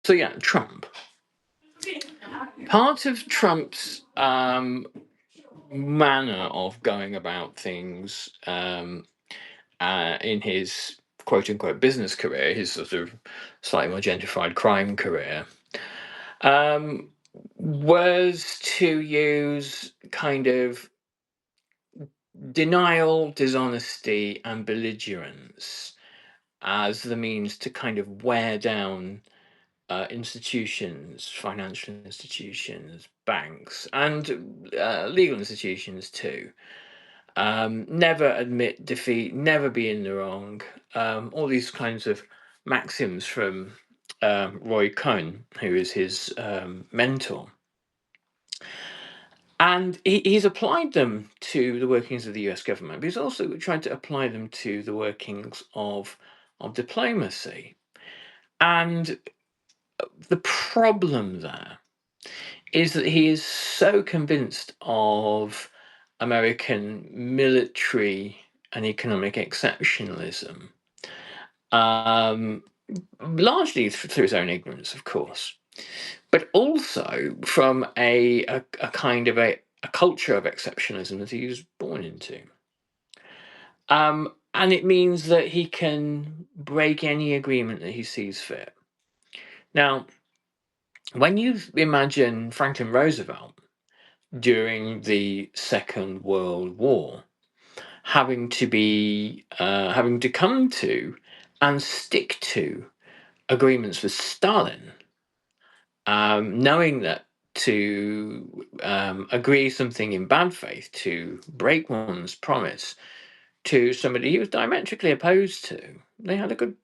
So yeah, Trump. Part of Trump's manner of going about things in his quote unquote business career, his sort of slightly more gentrified crime career, um, was to use kind of denial, dishonesty, and belligerence as the means to kind of wear down institutions, financial institutions, banks, and legal institutions too. Never admit defeat, never be in the wrong. All these kinds of maxims from Roy Cohn, who is his mentor. And he's applied them to the workings of the US government, but he's also tried to apply them to the workings of diplomacy. And the problem there is that he is so convinced of American military and economic exceptionalism, um, largely through his own ignorance, of course, but also from a kind of a culture of exceptionalism that he was born into. And it means that he can break any agreement that he sees fit. Now, when you imagine Franklin Roosevelt during the Second World War, having to come to and stick to agreements with Stalin, knowing that to agree something in bad faith, to break one's promise to somebody he was diametrically opposed to, they had a good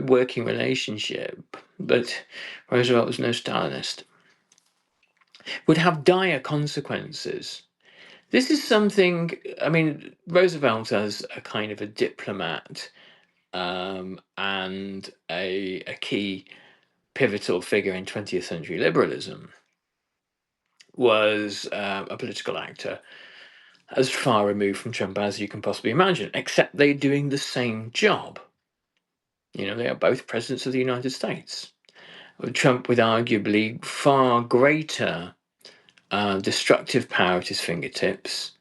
working relationship, but Roosevelt was no Stalinist, would have dire consequences. This is something, I mean, Roosevelt as a kind of a diplomat and a key pivotal figure in 20th century liberalism was a political actor as far removed from Trump as you can possibly imagine, except they're doing the same job. You know, they are both presidents of the United States. Trump with arguably far greater destructive power at his fingertips,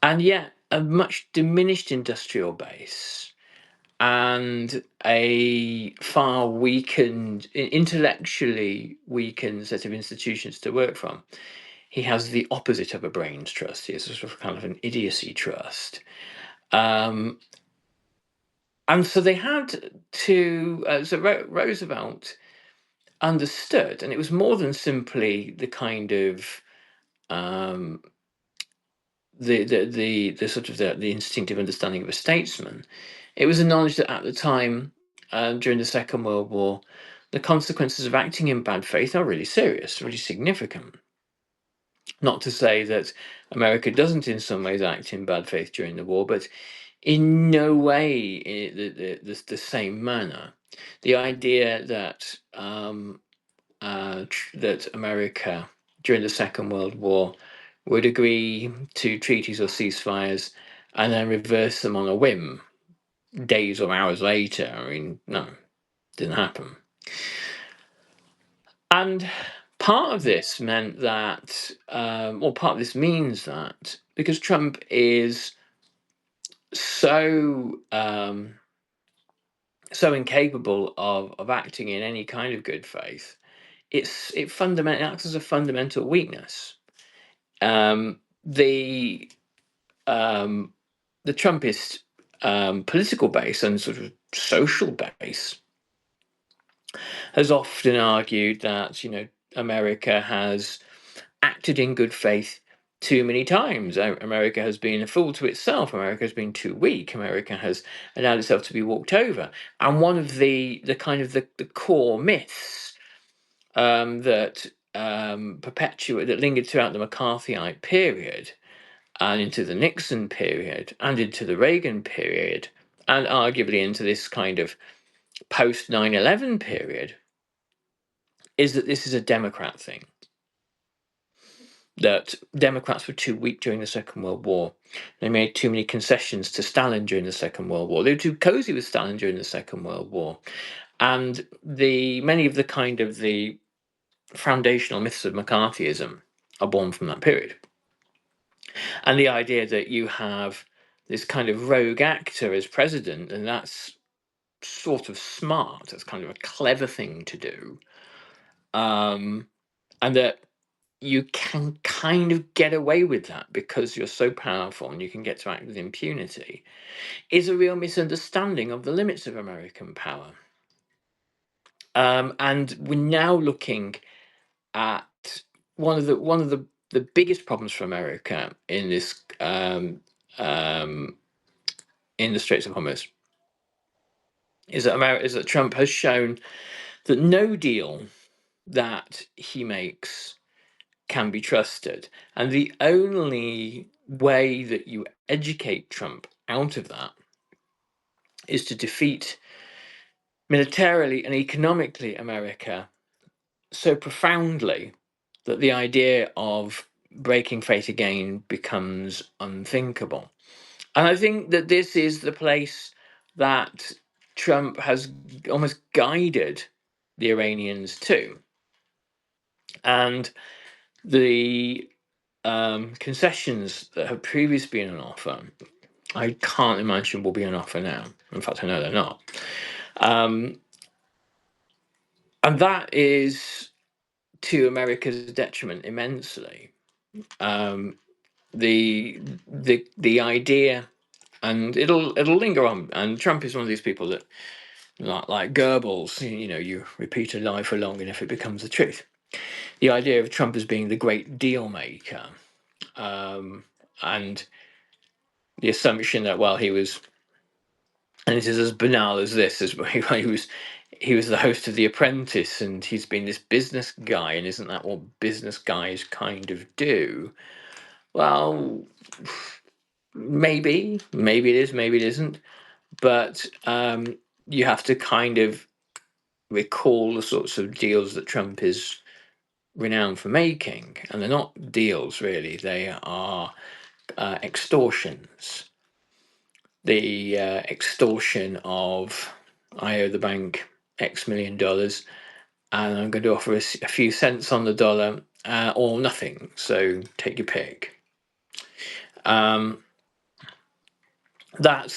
and yet a much diminished industrial base and a far weakened, intellectually weakened set of institutions to work from. He has the opposite of a brains trust. He has a sort of kind of an idiocy trust. Um, and so they had to, Roosevelt understood, and it was more than simply the kind of um, the sort of the instinctive understanding of a statesman. It was a knowledge that at the time, during the Second World War, the consequences of acting in bad faith are really serious, really significant. Not to say that America doesn't in some ways act in bad faith during the war, but in no way in the same manner. The idea that that America during the Second World War would agree to treaties or ceasefires and then reverse them on a whim days or hours later. I mean, no, didn't happen. And part of this meant that, or part of this means that, because Trump is so so incapable of acting in any kind of good faith, it fundamentally acts as a fundamental weakness. Um, the um, the Trumpist political base and sort of social base has often argued that America has acted in good faith too many times. America has been a fool to itself. America has been too weak. America has allowed itself to be walked over. And one of the kind of the core myths that that lingered throughout the McCarthyite period and into the Nixon period and into the Reagan period and arguably into this kind of post 9/11 period is that this is a Democrat thing. That Democrats were too weak during the Second World War. They made too many concessions to Stalin during the Second World War. They were too cozy with Stalin during the Second World War. And many of the kind of the foundational myths of McCarthyism are born from that period. And the idea that you have this kind of rogue actor as president, and that's sort of smart, that's kind of a clever thing to do, and that you can kind of get away with that because you're so powerful and you can get to act with impunity, is a real misunderstanding of the limits of American power. And we're now looking at one of the biggest problems for America in this in the Straits of Hormuz is that Trump has shown that no deal that he makes can be trusted, and the only way that you educate Trump out of that is to defeat militarily and economically America so profoundly that the idea of breaking faith again becomes unthinkable. And I think that this is the place that Trump has almost guided the Iranians to. And the concessions that have previously been on offer, I can't imagine will be on offer now. In fact, I know they're not. And that is to America's detriment immensely. The idea, and it'll linger on. And Trump is one of these people that, like Goebbels, you repeat a lie for long enough, it becomes the truth. The idea of Trump as being the great deal maker, and the assumption that, well, he was, and it is as banal as this, as he was the host of The Apprentice, and he's been this business guy, and isn't that what business guys kind of do? Well, maybe it is, maybe it isn't, but you have to kind of recall the sorts of deals that Trump is renowned for making, and they're not deals really; they are extortions. The extortion of, I owe the bank X million dollars, and I'm going to offer a few cents on the dollar, or nothing. So take your pick. That's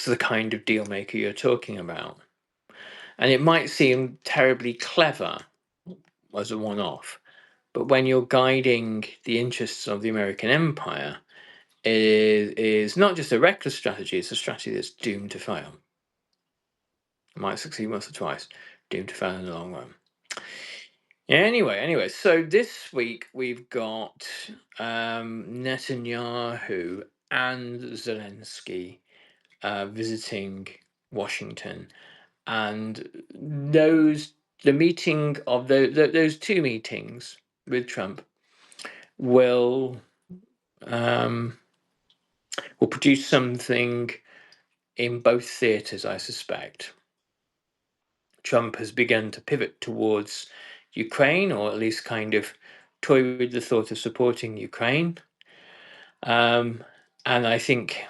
the kind of deal maker you're talking about. And it might seem terribly clever as a one off, but when you're guiding the interests of the American empire, it is not just a reckless strategy, it's a strategy that's doomed to fail. It might succeed once or twice, doomed to fail in the long run. Anyway, so this week we've got Netanyahu and Zelensky visiting Washington, and those two meetings with Trump will produce something in both theatres, I suspect. Trump has begun to pivot towards Ukraine, or at least kind of toy with the thought of supporting Ukraine. And I think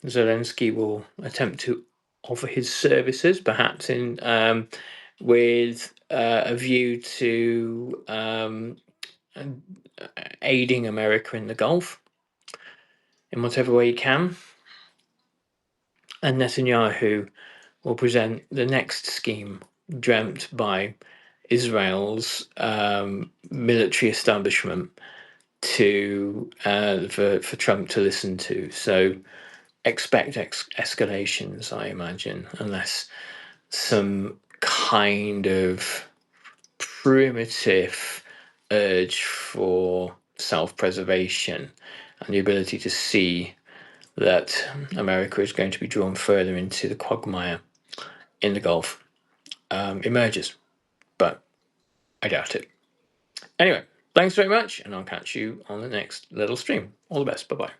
Zelensky will attempt to offer his services, perhaps with a view to aiding America in the Gulf in whatever way he can. And Netanyahu will present the next scheme dreamt by Israel's military establishment for Trump to listen to. So expect escalations, I imagine, unless some kind of primitive urge for self-preservation and the ability to see that America is going to be drawn further into the quagmire in the Gulf emerges. But I doubt it. Anyway, thanks very much, and I'll catch you on the next little stream. All the best. Bye-bye.